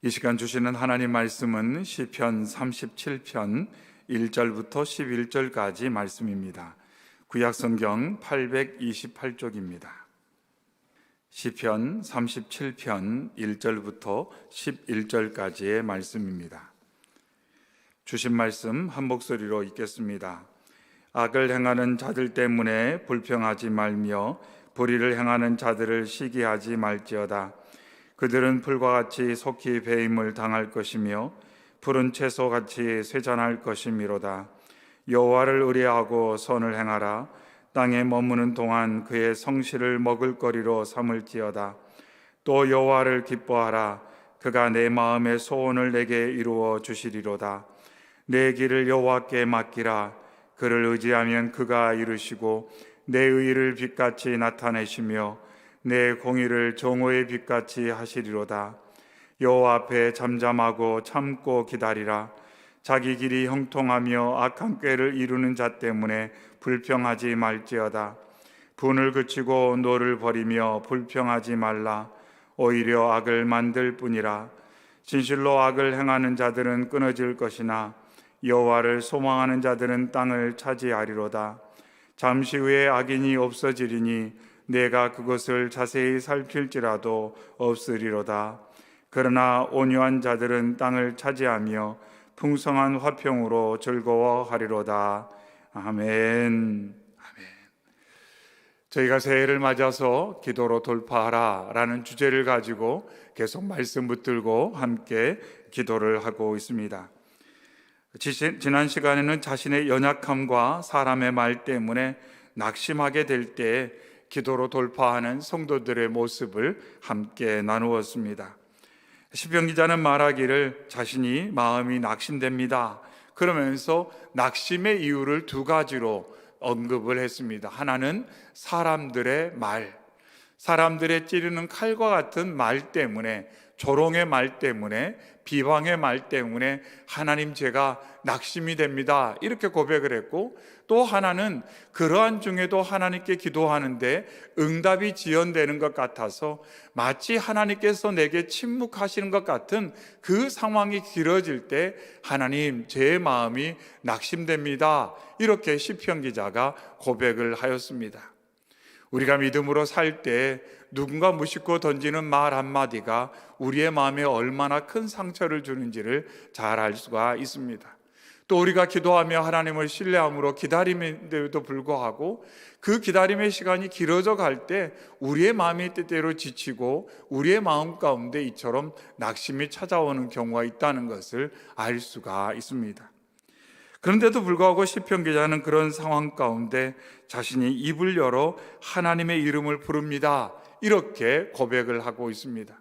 이 시간 주시는 하나님 말씀은 시편 37편 1절부터 11절까지 말씀입니다. 구약성경 828쪽입니다. 시편 37편 1절부터 11절까지의 말씀입니다. 주신 말씀 한 목소리로 읽겠습니다. 악을 행하는 자들 때문에 불평하지 말며 불의를 행하는 자들을 시기하지 말지어다. 그들은 풀과 같이 속히 배임을 당할 것이며 푸른 채소같이 쇠잔할 것이미로다. 여호와를 의뢰하고 선을 행하라. 땅에 머무는 동안 그의 성실을 먹을거리로 삼을지어다. 또 여호와를 기뻐하라. 그가 내 마음의 소원을 내게 이루어 주시리로다. 내 길을 여호와께 맡기라. 그를 의지하면 그가 이루시고 내 의를 빛같이 나타내시며 내 공의를 정오의 빛같이 하시리로다. 여호와 앞에 잠잠하고 참고 기다리라. 자기 길이 형통하며 악한 꾀를 이루는 자 때문에 불평하지 말지어다. 분을 그치고 노를 버리며 불평하지 말라. 오히려 악을 만들 뿐이라. 진실로 악을 행하는 자들은 끊어질 것이나 여호와를 소망하는 자들은 땅을 차지하리로다. 잠시 후에 악인이 없어지리니 내가 그것을 자세히 살필지라도 없으리로다. 그러나 온유한 자들은 땅을 차지하며 풍성한 화평으로 즐거워하리로다. 아멘. 저희가 새해를 맞아서 기도로 돌파하라 라는 주제를 가지고 계속 말씀 붙들고 함께 기도를 하고 있습니다. 지난 시간에는 자신의 연약함과 사람의 말 때문에 낙심하게 될 때 기도로 돌파하는 성도들의 모습을 함께 나누었습니다. 시편 기자는 말하기를 자신이 마음이 낙심됩니다. 그러면서 낙심의 이유를 두 가지로 언급을 했습니다. 하나는 사람들의 말, 사람들의 찌르는 칼과 같은 말 때문에, 조롱의 말 때문에, 비방의 말 때문에 하나님 제가 낙심이 됩니다. 이렇게 고백을 했고, 또 하나는 그러한 중에도 하나님께 기도하는데 응답이 지연되는 것 같아서 마치 하나님께서 내게 침묵하시는 것 같은 그 상황이 길어질 때 하나님 제 마음이 낙심됩니다. 이렇게 시편 기자가 고백을 하였습니다. 우리가 믿음으로 살 때 누군가 무심코 던지는 말 한마디가 우리의 마음에 얼마나 큰 상처를 주는지를 잘 알 수가 있습니다. 또 우리가 기도하며 하나님을 신뢰함으로 기다림에도 불구하고 그 기다림의 시간이 길어져 갈 때 우리의 마음이 때때로 지치고 우리의 마음 가운데 이처럼 낙심이 찾아오는 경우가 있다는 것을 알 수가 있습니다. 그런데도 불구하고 시편 기자는 그런 상황 가운데 자신이 입을 열어 하나님의 이름을 부릅니다. 이렇게 고백을 하고 있습니다.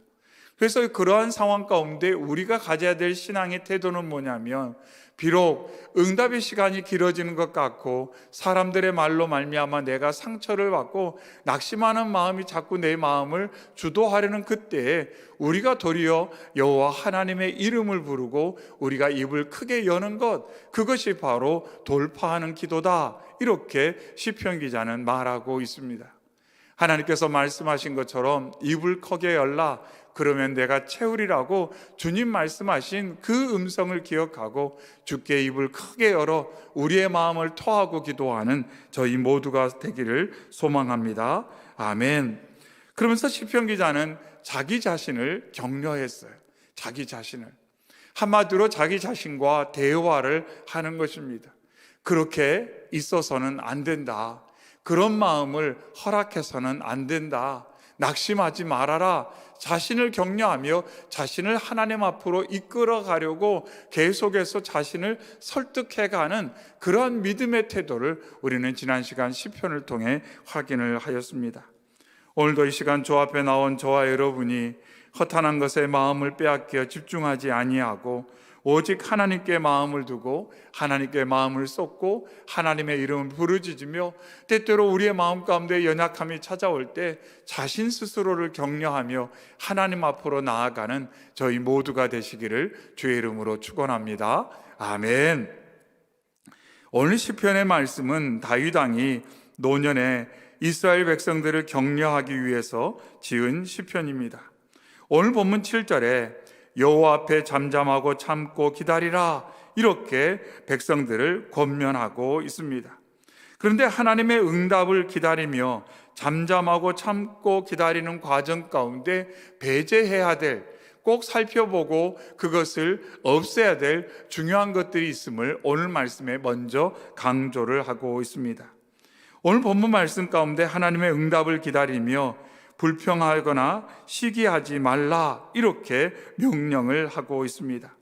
그래서 그러한 상황 가운데 우리가 가져야 될 신앙의 태도는 뭐냐면, 비록 응답의 시간이 길어지는 것 같고 사람들의 말로 말미암아 내가 상처를 받고 낙심하는 마음이 자꾸 내 마음을 주도하려는 그때에 우리가 도리어 여호와 하나님의 이름을 부르고 우리가 입을 크게 여는 것, 그것이 바로 돌파하는 기도다. 이렇게 시편 기자는 말하고 있습니다. 하나님께서 말씀하신 것처럼 입을 크게 열라. 그러면 내가 채우리라고 주님 말씀하신 그 음성을 기억하고 주께 입을 크게 열어 우리의 마음을 토하고 기도하는 저희 모두가 되기를 소망합니다. 아멘. 그러면서 시편 기자는 자기 자신을 격려했어요. 자기 자신을. 한마디로 자기 자신과 대화를 하는 것입니다. 그렇게 있어서는 안 된다. 그런 마음을 허락해서는 안 된다. 낙심하지 말아라. 자신을 격려하며 자신을 하나님 앞으로 이끌어 가려고 계속해서 자신을 설득해가는 그러한 믿음의 태도를 우리는 지난 시간 시편을 통해 확인을 하였습니다. 오늘도 이 시간 저 앞에 나온 저와 여러분이 허탄한 것에 마음을 빼앗겨 집중하지 아니하고 오직 하나님께 마음을 두고 하나님께 마음을 쏟고 하나님의 이름을 부르짖으며 때때로 우리의 마음 가운데 연약함이 찾아올 때 자신 스스로를 격려하며 하나님 앞으로 나아가는 저희 모두가 되시기를 주의 이름으로 축원합니다. 아멘. 오늘 시편의 말씀은 다윗 왕이 노년에 이스라엘 백성들을 격려하기 위해서 지은 시편입니다. 오늘 본문 7절에 여호와 앞에 잠잠하고 참고 기다리라, 이렇게 백성들을 권면하고 있습니다. 그런데 하나님의 응답을 기다리며 잠잠하고 참고 기다리는 과정 가운데 배제해야 될, 꼭 살펴보고 그것을 없애야 될 중요한 것들이 있음을 오늘 말씀에 먼저 강조를 하고 있습니다. 오늘 본문 말씀 가운데 하나님의 응답을 기다리며 불평하거나 시기하지 말라, 이렇게 명령을 하고 있습니다.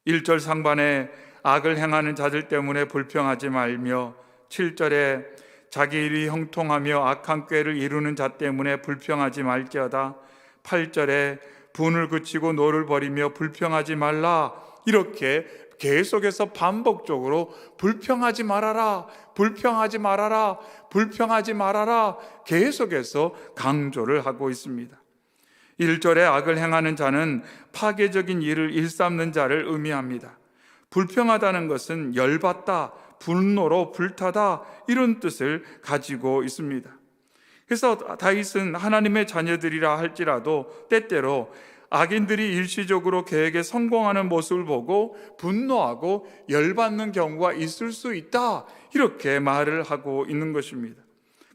1절 상반에 악을 행하는 자들 때문에 불평하지 말며, 7절에 자기 일이 형통하며 악한 꾀를 이루는 자 때문에 불평하지 말지어다, 8절에 분을 그치고 노를 버리며 불평하지 말라, 이렇게 계속해서 반복적으로 불평하지 말아라, 불평하지 말아라, 불평하지 말아라 계속해서 강조를 하고 있습니다. 1절에 악을 행하는 자는 파괴적인 일을 일삼는 자를 의미합니다. 불평하다는 것은 열받다, 분노로 불타다, 이런 뜻을 가지고 있습니다. 그래서 다윗은 하나님의 자녀들이라 할지라도 때때로 악인들이 일시적으로 계획에 성공하는 모습을 보고 분노하고 열받는 경우가 있을 수 있다, 이렇게 말을 하고 있는 것입니다.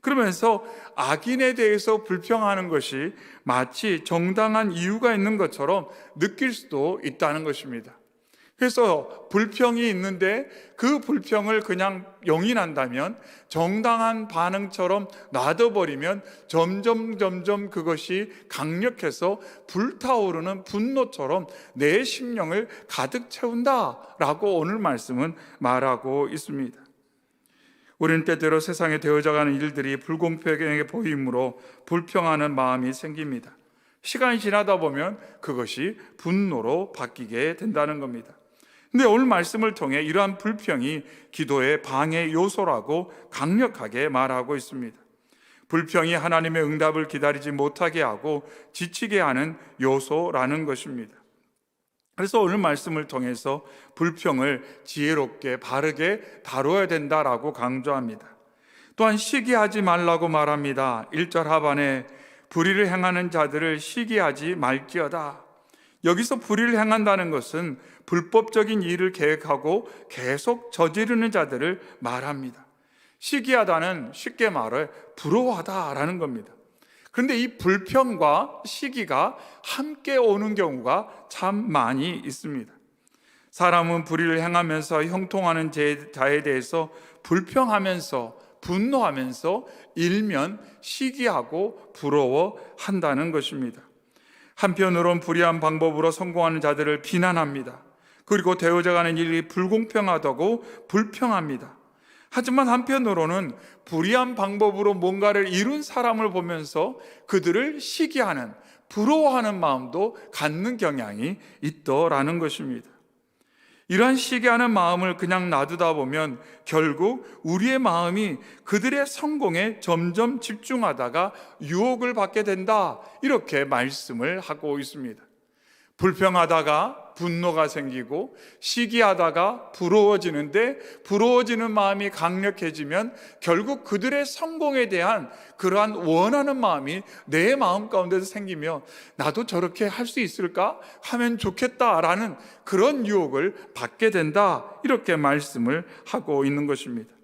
그러면서 악인에 대해서 불평하는 것이 마치 정당한 이유가 있는 것처럼 느낄 수도 있다는 것입니다. 그래서 불평이 있는데 그 불평을 그냥 용인한다면, 정당한 반응처럼 놔둬버리면 점점 그것이 강력해서 불타오르는 분노처럼 내 심령을 가득 채운다라고 오늘 말씀은 말하고 있습니다. 우리는 때때로 세상에 되어져가는 일들이 불공평하게 보이므로 불평하는 마음이 생깁니다. 시간이 지나다 보면 그것이 분노로 바뀌게 된다는 겁니다. 근데 오늘 말씀을 통해 이러한 불평이 기도의 방해 요소라고 강력하게 말하고 있습니다. 불평이 하나님의 응답을 기다리지 못하게 하고 지치게 하는 요소라는 것입니다. 그래서 오늘 말씀을 통해서 불평을 지혜롭게 바르게 다뤄야 된다라고 강조합니다. 또한 시기하지 말라고 말합니다. 1절 하반에 불의를 행하는 자들을 시기하지 말지어다. 여기서 불의를 행한다는 것은 불법적인 일을 계획하고 계속 저지르는 자들을 말합니다. 시기하다는 쉽게 말해 부러워하다라는 겁니다. 그런데 이 불평과 시기가 함께 오는 경우가 참 많이 있습니다. 사람은 불의를 행하면서 형통하는 자에 대해서 불평하면서 분노하면서 일면 시기하고 부러워한다는 것입니다. 한편으론 불의한 방법으로 성공하는 자들을 비난합니다. 그리고 되어져가는 일이 불공평하다고 불평합니다. 하지만 한편으로는 불의한 방법으로 뭔가를 이룬 사람을 보면서 그들을 시기하는, 부러워하는 마음도 갖는 경향이 있더라는 것입니다. 이러한 시기하는 마음을 그냥 놔두다 보면 결국 우리의 마음이 그들의 성공에 점점 집중하다가 유혹을 받게 된다, 이렇게 말씀을 하고 있습니다. 불평하다가 분노가 생기고 시기하다가 부러워지는데, 부러워지는 마음이 강력해지면 결국 그들의 성공에 대한 그러한 원하는 마음이 내 마음 가운데서 생기며 나도 저렇게 할 수 있을까? 하면 좋겠다라는 그런 유혹을 받게 된다, 이렇게 말씀을 하고 있는 것입니다.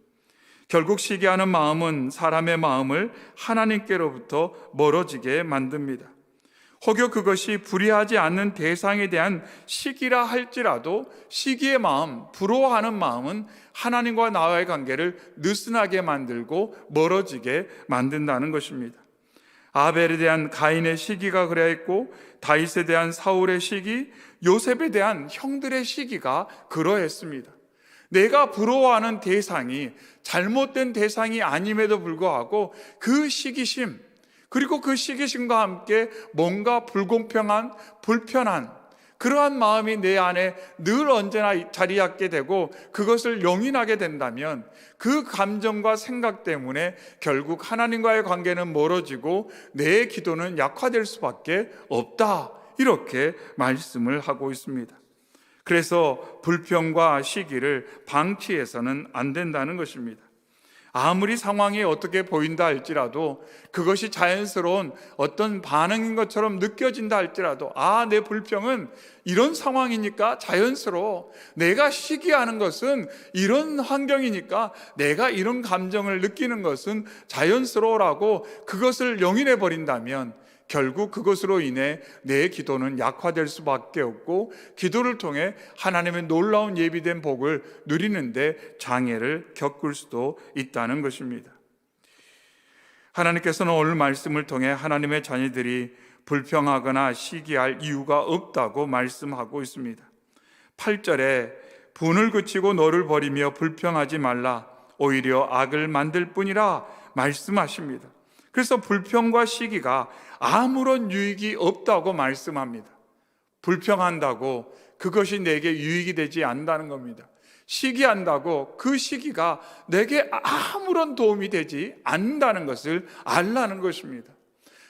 결국 시기하는 마음은 사람의 마음을 하나님께로부터 멀어지게 만듭니다. 혹여 그것이 불의하지 않는 대상에 대한 시기라 할지라도 시기의 마음, 부러워하는 마음은 하나님과 나와의 관계를 느슨하게 만들고 멀어지게 만든다는 것입니다. 아벨에 대한 가인의 시기가 그러했고, 다윗에 대한 사울의 시기, 요셉에 대한 형들의 시기가 그러했습니다. 내가 부러워하는 대상이 잘못된 대상이 아님에도 불구하고 그 시기심, 그리고 그 시기심과 함께 뭔가 불공평한, 불편한 그러한 마음이 내 안에 늘 언제나 자리잡게 되고 그것을 용인하게 된다면 그 감정과 생각 때문에 결국 하나님과의 관계는 멀어지고 내 기도는 약화될 수밖에 없다, 이렇게 말씀을 하고 있습니다. 그래서 불평과 시기를 방치해서는 안 된다는 것입니다. 아무리 상황이 어떻게 보인다 할지라도, 그것이 자연스러운 어떤 반응인 것처럼 느껴진다 할지라도, 내 불평은 이런 상황이니까 자연스러워, 내가 시기하는 것은 이런 환경이니까 내가 이런 감정을 느끼는 것은 자연스러워라고 그것을 용인해 버린다면 결국 그것으로 인해 내 기도는 약화될 수밖에 없고, 기도를 통해 하나님의 놀라운 예비된 복을 누리는데 장애를 겪을 수도 있다는 것입니다. 하나님께서는 오늘 말씀을 통해 하나님의 자녀들이 불평하거나 시기할 이유가 없다고 말씀하고 있습니다. 8절에 분을 그치고 너를 버리며 불평하지 말라, 오히려 악을 만들 뿐이라 말씀하십니다. 그래서 불평과 시기가 아무런 유익이 없다고 말씀합니다. 불평한다고 그것이 내게 유익이 되지 않는다는 겁니다. 시기한다고 그 시기가 내게 아무런 도움이 되지 않는다는 것을 알라는 것입니다.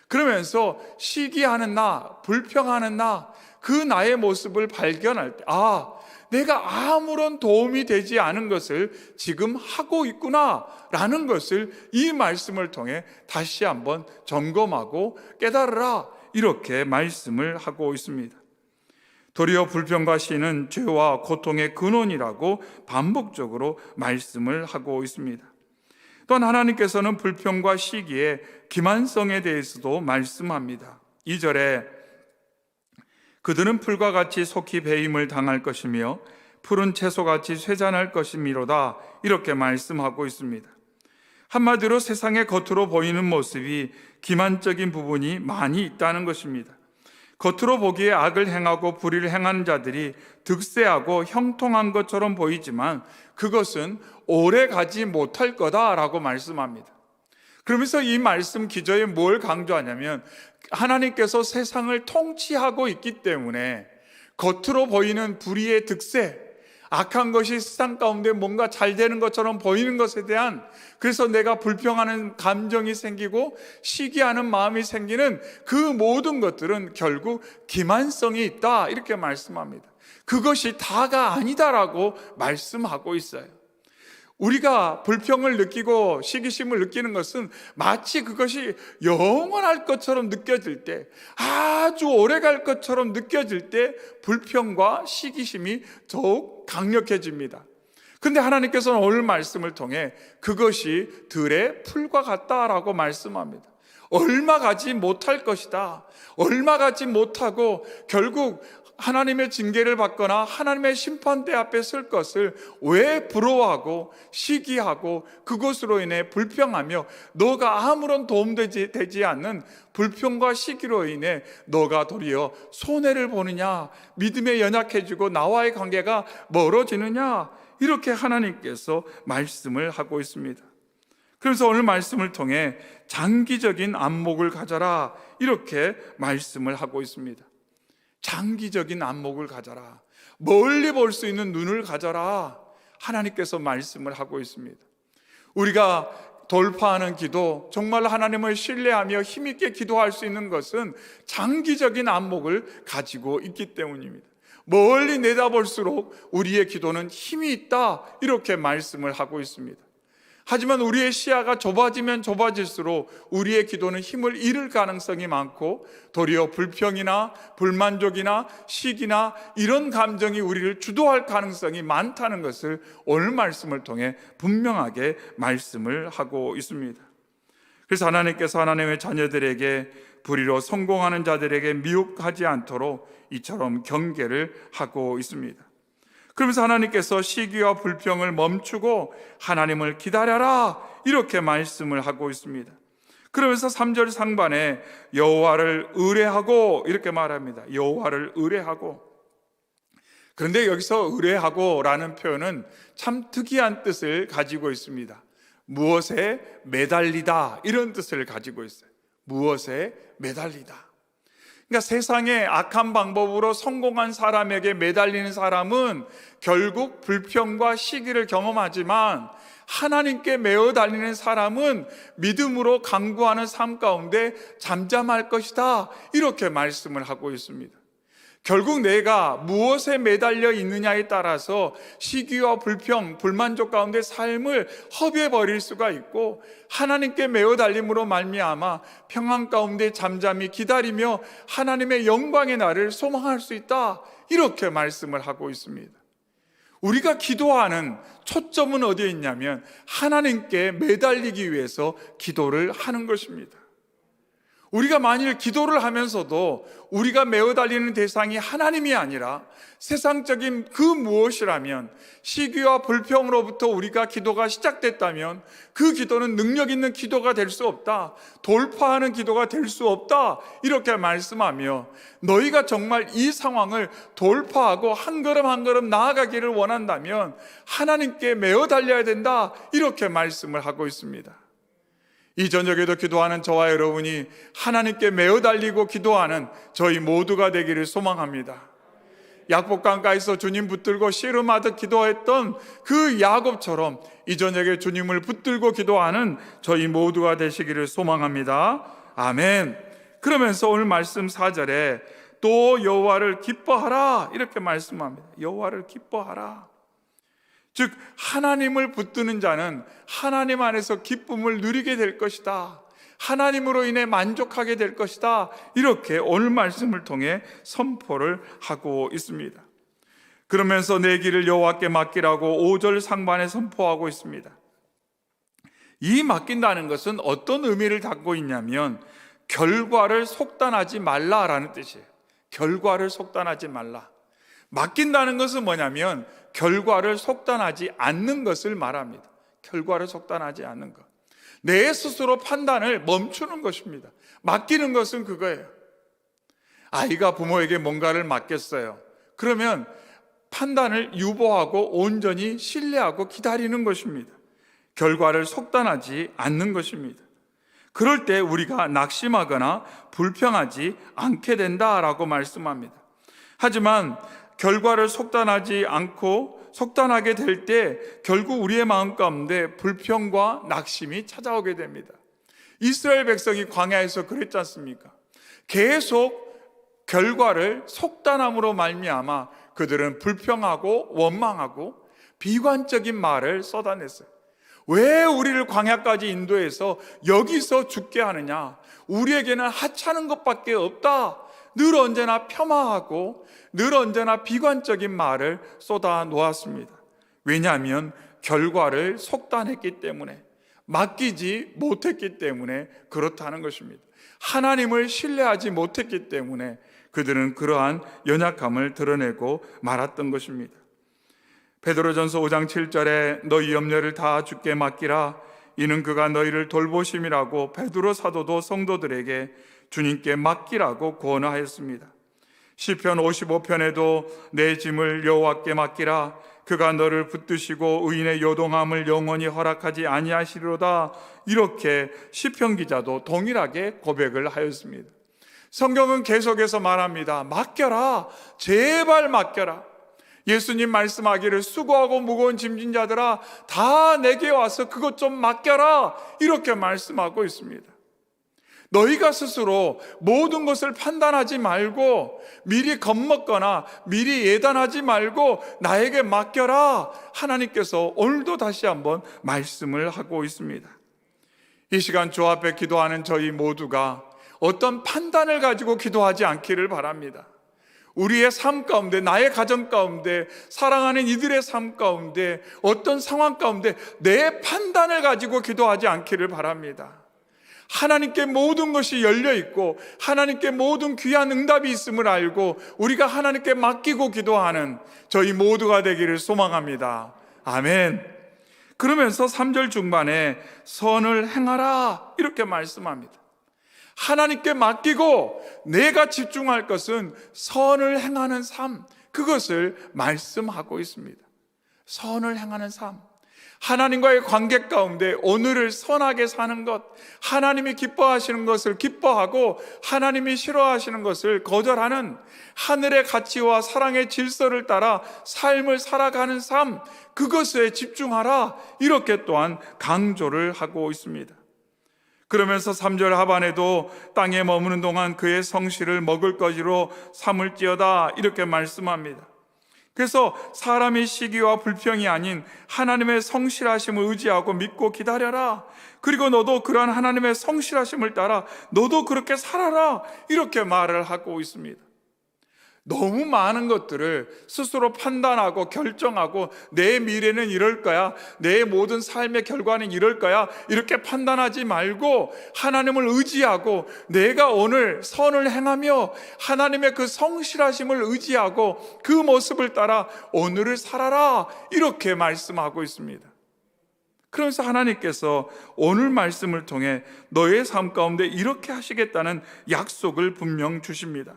그러면서 시기하는 나, 불평하는 나, 그 나의 모습을 발견할 때, 내가 아무런 도움이 되지 않은 것을 지금 하고 있구나 라는 것을 이 말씀을 통해 다시 한번 점검하고 깨달으라, 이렇게 말씀을 하고 있습니다. 도리어 불평과 시는 죄와 고통의 근원이라고 반복적으로 말씀을 하고 있습니다. 또한 하나님께서는 불평과 시기의 기만성에 대해서도 말씀합니다. 2절에 그들은 풀과 같이 속히 배임을 당할 것이며 푸른 채소같이 쇠잔할 것이미로다, 이렇게 말씀하고 있습니다. 한마디로 세상의 겉으로 보이는 모습이 기만적인 부분이 많이 있다는 것입니다. 겉으로 보기에 악을 행하고 불의를 행하는 자들이 득세하고 형통한 것처럼 보이지만 그것은 오래 가지 못할 거다라고 말씀합니다. 그러면서 이 말씀 기저에 뭘 강조하냐면, 하나님께서 세상을 통치하고 있기 때문에 겉으로 보이는 불의의 득세, 악한 것이 세상 가운데 뭔가 잘 되는 것처럼 보이는 것에 대한, 그래서 내가 불평하는 감정이 생기고 시기하는 마음이 생기는 그 모든 것들은 결국 기만성이 있다, 이렇게 말씀합니다. 그것이 다가 아니다라고 말씀하고 있어요. 우리가 불평을 느끼고 시기심을 느끼는 것은 마치 그것이 영원할 것처럼 느껴질 때, 아주 오래 갈 것처럼 느껴질 때 불평과 시기심이 더욱 강력해집니다. 근데 하나님께서는 오늘 말씀을 통해 그것이 들의 풀과 같다라고 말씀합니다. 얼마 가지 못할 것이다. 얼마 가지 못하고 결국 하나님의 징계를 받거나 하나님의 심판대 앞에 설 것을 왜 부러워하고 시기하고 그것으로 인해 불평하며 너가 아무런 도움되지 않는 불평과 시기로 인해 너가 도리어 손해를 보느냐, 믿음에 연약해지고 나와의 관계가 멀어지느냐, 이렇게 하나님께서 말씀을 하고 있습니다. 그래서 오늘 말씀을 통해 장기적인 안목을 가져라, 이렇게 말씀을 하고 있습니다. 장기적인 안목을 가져라, 멀리 볼 수 있는 눈을 가져라, 하나님께서 말씀을 하고 있습니다. 우리가 돌파하는 기도, 정말 하나님을 신뢰하며 힘있게 기도할 수 있는 것은 장기적인 안목을 가지고 있기 때문입니다. 멀리 내다볼수록 우리의 기도는 힘이 있다, 이렇게 말씀을 하고 있습니다. 하지만 우리의 시야가 좁아지면 좁아질수록 우리의 기도는 힘을 잃을 가능성이 많고, 도리어 불평이나 불만족이나 시기나 이런 감정이 우리를 주도할 가능성이 많다는 것을 오늘 말씀을 통해 분명하게 말씀을 하고 있습니다. 그래서 하나님께서 하나님의 자녀들에게, 불의로 성공하는 자들에게 미혹하지 않도록 이처럼 경계를 하고 있습니다. 그러면서 하나님께서 시기와 불평을 멈추고 하나님을 기다려라, 이렇게 말씀을 하고 있습니다. 그러면서 3절 상반에 여호와를 의뢰하고, 이렇게 말합니다. 여호와를 의뢰하고. 그런데 여기서 의뢰하고 라는 표현은 참 특이한 뜻을 가지고 있습니다. 무엇에 매달리다, 이런 뜻을 가지고 있어요. 무엇에 매달리다. 그러니까 세상의 악한 방법으로 성공한 사람에게 매달리는 사람은 결국 불평과 시기를 경험하지만, 하나님께 매어 달리는 사람은 믿음으로 강구하는 삶 가운데 잠잠할 것이다, 이렇게 말씀을 하고 있습니다. 결국 내가 무엇에 매달려 있느냐에 따라서 시기와 불평, 불만족 가운데 삶을 허비해 버릴 수가 있고, 하나님께 매어 달림으로 말미암아 평안 가운데 잠잠히 기다리며 하나님의 영광의 날을 소망할 수 있다, 이렇게 말씀을 하고 있습니다. 우리가 기도하는 초점은 어디에 있냐면 하나님께 매달리기 위해서 기도를 하는 것입니다. 우리가 만일 기도를 하면서도 우리가 매어 달리는 대상이 하나님이 아니라 세상적인 그 무엇이라면, 시기와 불평으로부터 우리가 기도가 시작됐다면 그 기도는 능력 있는 기도가 될 수 없다, 돌파하는 기도가 될 수 없다, 이렇게 말씀하며, 너희가 정말 이 상황을 돌파하고 한 걸음 한 걸음 나아가기를 원한다면 하나님께 매어 달려야 된다, 이렇게 말씀을 하고 있습니다. 이 저녁에도 기도하는 저와 여러분이 하나님께 매어 달리고 기도하는 저희 모두가 되기를 소망합니다. 약복강가에서 주님 붙들고 씨름하듯 기도했던 그 야곱처럼 이 저녁에 주님을 붙들고 기도하는 저희 모두가 되시기를 소망합니다. 아멘. 그러면서 오늘 말씀 4절에 또 여호와를 기뻐하라, 이렇게 말씀합니다. 여호와를 기뻐하라. 즉 하나님을 붙드는 자는 하나님 안에서 기쁨을 누리게 될 것이다, 하나님으로 인해 만족하게 될 것이다, 이렇게 오늘 말씀을 통해 선포를 하고 있습니다. 그러면서 내 길을 여호와께 맡기라고 5절 상반에 선포하고 있습니다. 이 맡긴다는 것은 어떤 의미를 담고 있냐면 결과를 속단하지 말라라는 뜻이에요. 결과를 속단하지 말라. 맡긴다는 것은 뭐냐면 결과를 속단하지 않는 것을 말합니다. 결과를 속단하지 않는 것, 내 스스로 판단을 멈추는 것입니다. 맡기는 것은 그거예요. 아이가 부모에게 뭔가를 맡겼어요. 그러면 판단을 유보하고 온전히 신뢰하고 기다리는 것입니다. 결과를 속단하지 않는 것입니다. 그럴 때 우리가 낙심하거나 불평하지 않게 된다라고 말씀합니다. 하지만 결과를 속단하지 않고 속단하게 될 때 결국 우리의 마음 가운데 불평과 낙심이 찾아오게 됩니다. 이스라엘 백성이 광야에서 그랬지 않습니까? 계속 결과를 속단함으로 말미암아 그들은 불평하고 원망하고 비관적인 말을 쏟아냈어요. 왜 우리를 광야까지 인도해서 여기서 죽게 하느냐? 우리에게는 하찮은 것밖에 없다. 늘 언제나 폄하하고 늘 언제나 비관적인 말을 쏟아 놓았습니다. 왜냐하면 결과를 속단했기 때문에, 맡기지 못했기 때문에 그렇다는 것입니다. 하나님을 신뢰하지 못했기 때문에 그들은 그러한 연약함을 드러내고 말았던 것입니다. 베드로전서 5장 7절에 너희 염려를 다 주께 맡기라, 이는 그가 너희를 돌보심이라고 베드로 사도도 성도들에게 주님께 맡기라고 권하였습니다. 시편 55편에도 내 짐을 여호와께 맡기라, 그가 너를 붙드시고 의인의 요동함을 영원히 허락하지 아니하시리로다, 이렇게 시편 기자도 동일하게 고백을 하였습니다. 성경은 계속해서 말합니다. 맡겨라, 제발 맡겨라. 예수님 말씀하기를 수고하고 무거운 짐진 자들아 다 내게 와서 그것 좀 맡겨라, 이렇게 말씀하고 있습니다. 너희가 스스로 모든 것을 판단하지 말고 미리 겁먹거나 미리 예단하지 말고 나에게 맡겨라, 하나님께서 오늘도 다시 한번 말씀을 하고 있습니다. 이 시간 주 앞에 기도하는 저희 모두가 어떤 판단을 가지고 기도하지 않기를 바랍니다. 우리의 삶 가운데, 나의 가정 가운데, 사랑하는 이들의 삶 가운데, 어떤 상황 가운데 내 판단을 가지고 기도하지 않기를 바랍니다. 하나님께 모든 것이 열려 있고 하나님께 모든 귀한 응답이 있음을 알고 우리가 하나님께 맡기고 기도하는 저희 모두가 되기를 소망합니다. 아멘. 그러면서 3절 중반에 선을 행하라, 이렇게 말씀합니다. 하나님께 맡기고 내가 집중할 것은 선을 행하는 삶, 그것을 말씀하고 있습니다. 선을 행하는 삶, 하나님과의 관계 가운데 오늘을 선하게 사는 것, 하나님이 기뻐하시는 것을 기뻐하고 하나님이 싫어하시는 것을 거절하는 하늘의 가치와 사랑의 질서를 따라 삶을 살아가는 삶, 그것에 집중하라, 이렇게 또한 강조를 하고 있습니다. 그러면서 3절 하반에도 땅에 머무는 동안 그의 성실을 먹을 것으로 삼을지어다 이렇게 말씀합니다. 그래서 사람의 시기와 불평이 아닌 하나님의 성실하심을 의지하고 믿고 기다려라. 그리고 너도 그러한 하나님의 성실하심을 따라 너도 그렇게 살아라. 이렇게 말을 하고 있습니다. 너무 많은 것들을 스스로 판단하고 결정하고 내 미래는 이럴 거야, 내 모든 삶의 결과는 이럴 거야, 이렇게 판단하지 말고 하나님을 의지하고 내가 오늘 선을 행하며 하나님의 그 성실하심을 의지하고 그 모습을 따라 오늘을 살아라, 이렇게 말씀하고 있습니다. 그러면서 하나님께서 오늘 말씀을 통해 너의 삶 가운데 이렇게 하시겠다는 약속을 분명 주십니다.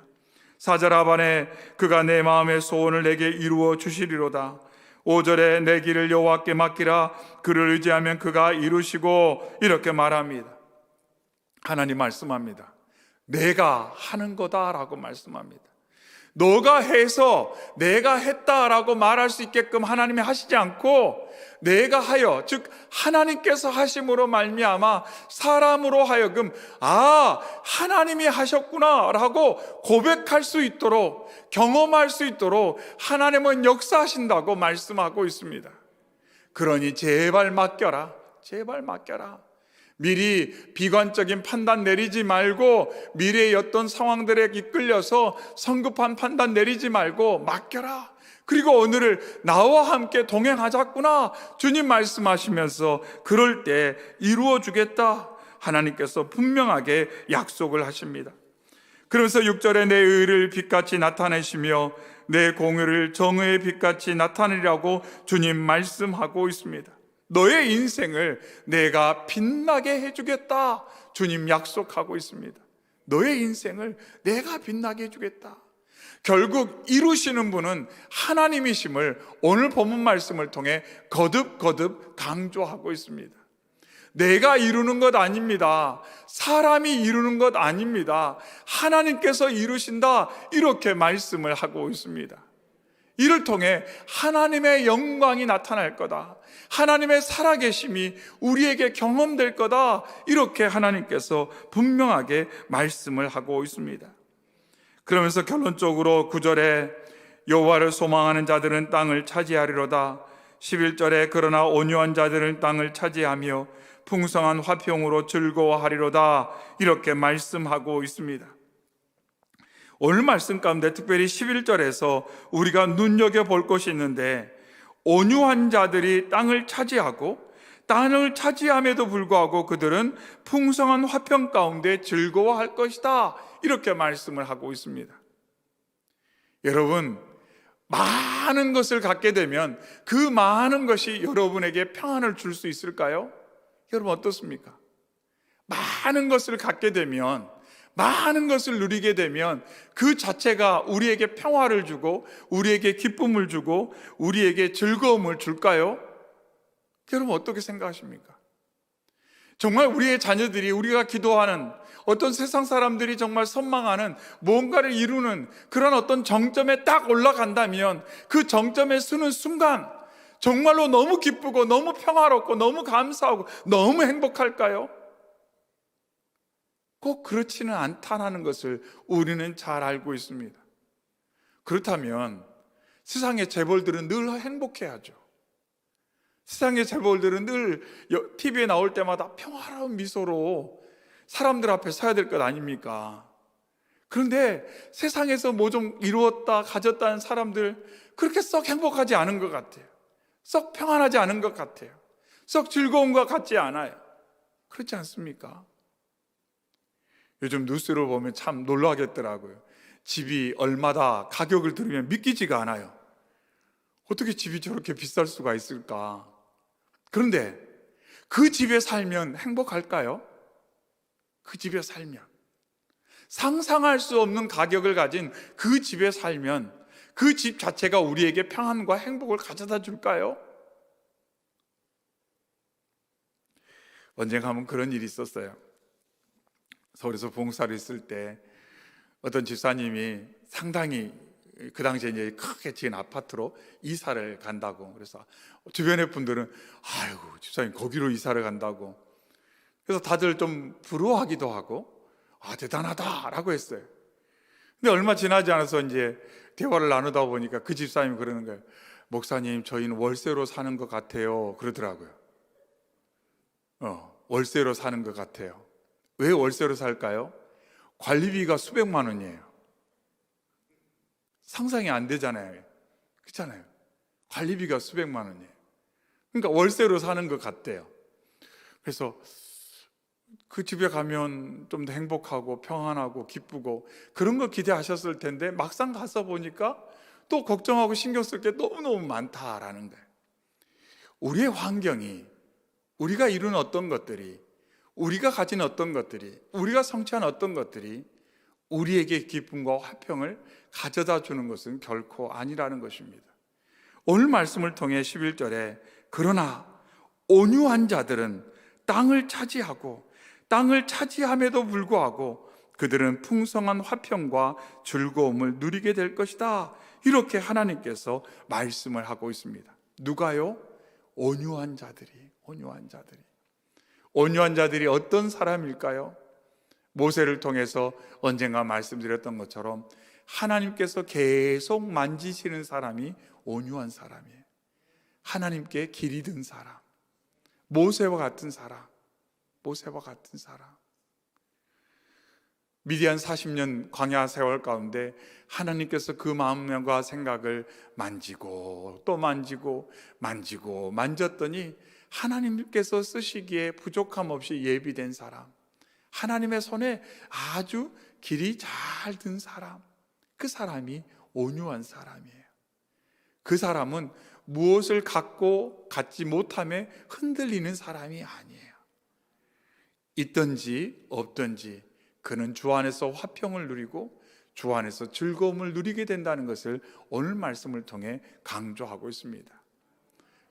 4절 하반에 그가 내 마음의 소원을 내게 이루어 주시리로다. 5절에 내 길을 여호와께 맡기라. 그를 의지하면 그가 이루시고 이렇게 말합니다. 하나님 말씀합니다. 내가 하는 거다라고 말씀합니다. 너가 해서 내가 했다라고 말할 수 있게끔 하나님이 하시지 않고 내가 하여, 즉 하나님께서 하심으로 말미암아 사람으로 하여금 하나님이 하셨구나 라고 고백할 수 있도록, 경험할 수 있도록 하나님은 역사하신다고 말씀하고 있습니다. 그러니 제발 맡겨라, 제발 맡겨라. 미리 비관적인 판단 내리지 말고 미래의 어떤 상황들에 이끌려서 성급한 판단 내리지 말고 맡겨라. 그리고 오늘을 나와 함께 동행하자꾸나 주님 말씀하시면서 그럴 때 이루어 주겠다 하나님께서 분명하게 약속을 하십니다. 그러면서 6절에 내 의를 빛같이 나타내시며 내 공의를 정의의 빛같이 나타내리라고 주님 말씀하고 있습니다. 너의 인생을 내가 빛나게 해주겠다 주님 약속하고 있습니다. 너의 인생을 내가 빛나게 해주겠다. 결국 이루시는 분은 하나님이심을 오늘 본문 말씀을 통해 거듭거듭 강조하고 있습니다. 내가 이루는 것 아닙니다. 사람이 이루는 것 아닙니다. 하나님께서 이루신다 이렇게 말씀을 하고 있습니다. 이를 통해 하나님의 영광이 나타날 거다. 하나님의 살아계심이 우리에게 경험될 거다. 이렇게 하나님께서 분명하게 말씀을 하고 있습니다. 그러면서 결론적으로 9절에 여호와를 소망하는 자들은 땅을 차지하리로다. 11절에 그러나 온유한 자들은 땅을 차지하며 풍성한 화평으로 즐거워하리로다. 이렇게 말씀하고 있습니다. 오늘 말씀 가운데 특별히 11절에서 우리가 눈여겨볼 것이 있는데, 온유한 자들이 땅을 차지하고 땅을 차지함에도 불구하고 그들은 풍성한 화평 가운데 즐거워할 것이다 이렇게 말씀을 하고 있습니다. 여러분, 많은 것을 갖게 되면 그 많은 것이 여러분에게 평안을 줄 수 있을까요? 여러분 어떻습니까? 많은 것을 갖게 되면, 많은 것을 누리게 되면 그 자체가 우리에게 평화를 주고 우리에게 기쁨을 주고 우리에게 즐거움을 줄까요? 여러분 어떻게 생각하십니까? 정말 우리의 자녀들이, 우리가 기도하는 어떤 세상 사람들이 정말 선망하는 뭔가를 이루는 그런 어떤 정점에 딱 올라간다면 그 정점에 서는 순간 정말로 너무 기쁘고 너무 평화롭고 너무 감사하고 너무 행복할까요? 꼭 그렇지는 않다는 것을 우리는 잘 알고 있습니다. 그렇다면 세상의 재벌들은 늘 행복해야죠. 세상의 재벌들은 늘 TV에 나올 때마다 평화로운 미소로 사람들 앞에 서야 될 것 아닙니까? 그런데 세상에서 뭐 좀 이루었다 가졌다는 사람들 그렇게 썩 행복하지 않은 것 같아요. 썩 평안하지 않은 것 같아요. 썩 즐거운 것 같지 않아요. 그렇지 않습니까? 요즘 뉴스를 보면 참 놀라겠더라고요. 집이 얼마다 가격을 들으면 믿기지가 않아요. 어떻게 집이 저렇게 비쌀 수가 있을까? 그런데 그 집에 살면 행복할까요? 그 집에 살면, 상상할 수 없는 가격을 가진 그 집에 살면 그 집 자체가 우리에게 평안과 행복을 가져다 줄까요? 언젠가 한번 그런 일이 있었어요. 서울에서 봉사를 했을 때 어떤 집사님이 상당히 그 당시에 이제 크게 지은 아파트로 이사를 간다고. 그래서 주변의 분들은 아이고 집사님 거기로 이사를 간다고. 그래서 다들 좀 부러워하기도 하고 대단하다라고 했어요. 근데 얼마 지나지 않아서 이제 대화를 나누다 보니까 그 집사님이 그러는 거예요. 목사님, 저희는 월세로 사는 것 같아요. 그러더라고요. 월세로 사는 것 같아요. 왜 월세로 살까요? 관리비가 수백만 원이에요. 상상이 안 되잖아요. 그렇잖아요. 관리비가 수백만 원이에요. 그러니까 월세로 사는 것 같대요. 그래서 그 집에 가면 좀 더 행복하고 평안하고 기쁘고 그런 거 기대하셨을 텐데 막상 가서 보니까 또 걱정하고 신경 쓸 게 너무너무 많다라는 거예요. 우리의 환경이, 우리가 이룬 어떤 것들이, 우리가 가진 어떤 것들이, 우리가 성취한 어떤 것들이 우리에게 기쁨과 화평을 가져다 주는 것은 결코 아니라는 것입니다. 오늘 말씀을 통해 11절에 그러나 온유한 자들은 땅을 차지하고 땅을 차지함에도 불구하고 그들은 풍성한 화평과 즐거움을 누리게 될 것이다, 이렇게 하나님께서 말씀을 하고 있습니다. 누가요? 온유한 자들이. 온유한 자들이 어떤 사람일까요? 모세를 통해서 언젠가 말씀드렸던 것처럼 하나님께서 계속 만지시는 사람이 온유한 사람이에요. 하나님께 길이 든 사람, 모세와 같은 사람. 미디안 40년 광야 세월 가운데 하나님께서 그 마음과 생각을 만지고 또 만졌더니 하나님께서 쓰시기에 부족함 없이 예비된 사람, 하나님의 손에 아주 길이 잘 든 사람, 그 사람이 온유한 사람이에요. 그 사람은 무엇을 갖지 못함에 흔들리는 사람이 아니에요. 있든지 없든지 그는 주 안에서 화평을 누리고 주 안에서 즐거움을 누리게 된다는 것을 오늘 말씀을 통해 강조하고 있습니다.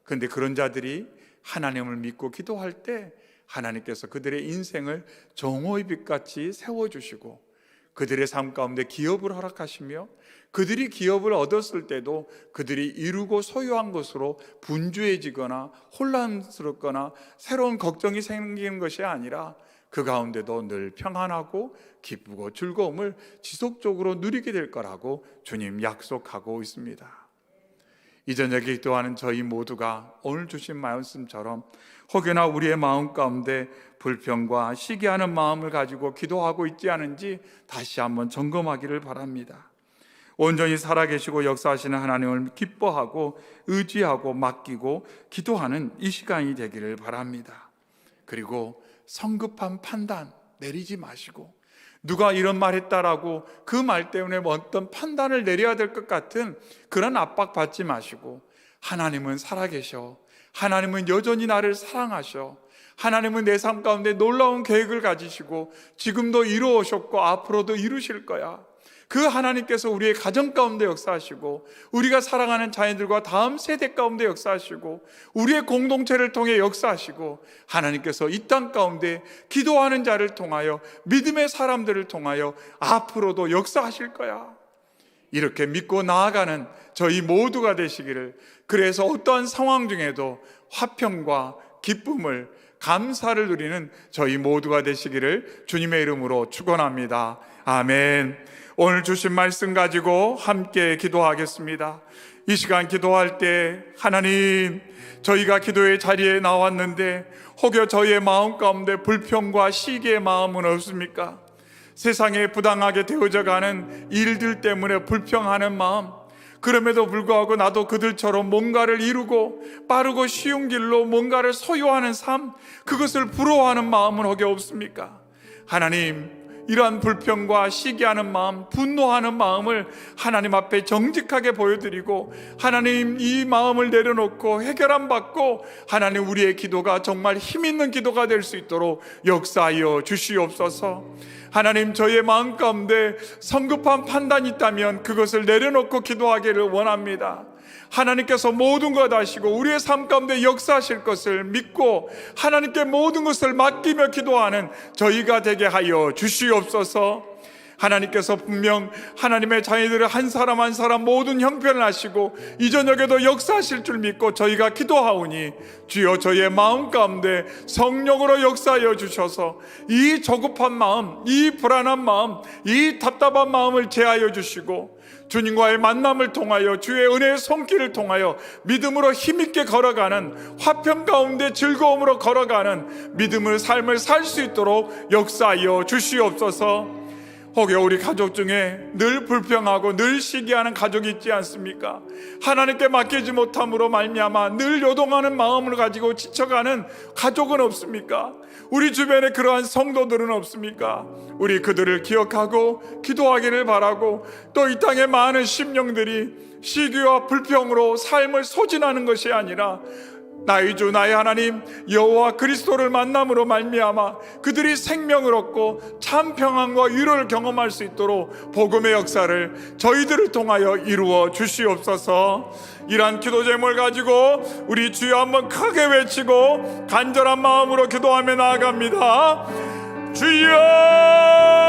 그런데 그런 자들이 하나님을 믿고 기도할 때 하나님께서 그들의 인생을 정오의 빛같이 세워주시고 그들의 삶 가운데 기업을 허락하시며 그들이 기업을 얻었을 때도 그들이 이루고 소유한 것으로 분주해지거나 혼란스럽거나 새로운 걱정이 생기는 것이 아니라 그 가운데도 늘 평안하고 기쁘고 즐거움을 지속적으로 누리게 될 거라고 주님 약속하고 있습니다. 이 저녁에 기도하는 저희 모두가 오늘 주신 말씀처럼 혹여나 우리의 마음 가운데 불평과 시기하는 마음을 가지고 기도하고 있지 않은지 다시 한번 점검하기를 바랍니다. 온전히 살아계시고 역사하시는 하나님을 기뻐하고 의지하고 맡기고 기도하는 이 시간이 되기를 바랍니다. 그리고 성급한 판단 내리지 마시고, 누가 이런 말 했다라고 그 말 때문에 어떤 판단을 내려야 될 것 같은 그런 압박 받지 마시고, 하나님은 살아계셔, 하나님은 여전히 나를 사랑하셔, 하나님은 내 삶 가운데 놀라운 계획을 가지시고 지금도 이루어오셨고 앞으로도 이루실 거야. 그 하나님께서 우리의 가정 가운데 역사하시고 우리가 사랑하는 자녀들과 다음 세대 가운데 역사하시고 우리의 공동체를 통해 역사하시고 하나님께서 이 땅 가운데 기도하는 자를 통하여 믿음의 사람들을 통하여 앞으로도 역사하실 거야. 이렇게 믿고 나아가는 저희 모두가 되시기를, 그래서 어떠한 상황 중에도 화평과 기쁨을, 감사를 누리는 저희 모두가 되시기를 주님의 이름으로 축원합니다. 아멘. 오늘 주신 말씀 가지고 함께 기도하겠습니다. 이 시간 기도할 때 하나님, 저희가 기도의 자리에 나왔는데 혹여 저희의 마음 가운데 불평과 시기의 마음은 없습니까? 세상에 부당하게 되어져 가는 일들 때문에 불평하는 마음, 그럼에도 불구하고 나도 그들처럼 뭔가를 이루고 빠르고 쉬운 길로 뭔가를 소유하는 삶, 그것을 부러워하는 마음은 혹여 없습니까? 하나님, 이러한 불평과 시기하는 마음, 분노하는 마음을 하나님 앞에 정직하게 보여드리고 하나님 이 마음을 내려놓고 해결함 받고 하나님 우리의 기도가 정말 힘있는 기도가 될 수 있도록 역사하여 주시옵소서. 하나님, 저희의 마음 가운데 성급한 판단이 있다면 그것을 내려놓고 기도하기를 원합니다. 하나님께서 모든 것 아시고 우리의 삶 가운데 역사하실 것을 믿고 하나님께 모든 것을 맡기며 기도하는 저희가 되게 하여 주시옵소서. 하나님께서 분명 하나님의 자녀들을 한 사람 한 사람 모든 형편을 아시고 이 저녁에도 역사하실 줄 믿고 저희가 기도하오니 주여 저희의 마음 가운데 성령으로 역사하여 주셔서 이 조급한 마음, 이 불안한 마음, 이 답답한 마음을 제하여 주시고 주님과의 만남을 통하여 주의 은혜의 손길을 통하여 믿음으로 힘있게 걸어가는, 화평 가운데 즐거움으로 걸어가는 믿음의 삶을 살 수 있도록 역사하여 주시옵소서. 혹여 우리 가족 중에 늘 불평하고 늘 시기하는 가족이 있지 않습니까? 하나님께 맡기지 못함으로 말미암아 늘 요동하는 마음을 가지고 지쳐가는 가족은 없습니까? 우리 주변에 그러한 성도들은 없습니까? 우리 그들을 기억하고 기도하기를 바라고, 또 이 땅의 많은 심령들이 시기와 불평으로 삶을 소진하는 것이 아니라 나의 주 나의 하나님 여호와 그리스도를 만남으로 말미암아 그들이 생명을 얻고 참 평안과 위로를 경험할 수 있도록 복음의 역사를 저희들을 통하여 이루어 주시옵소서. 이러한 기도 제목을 가지고 우리 주여 한번 크게 외치고 간절한 마음으로 기도하며 나아갑니다. 주여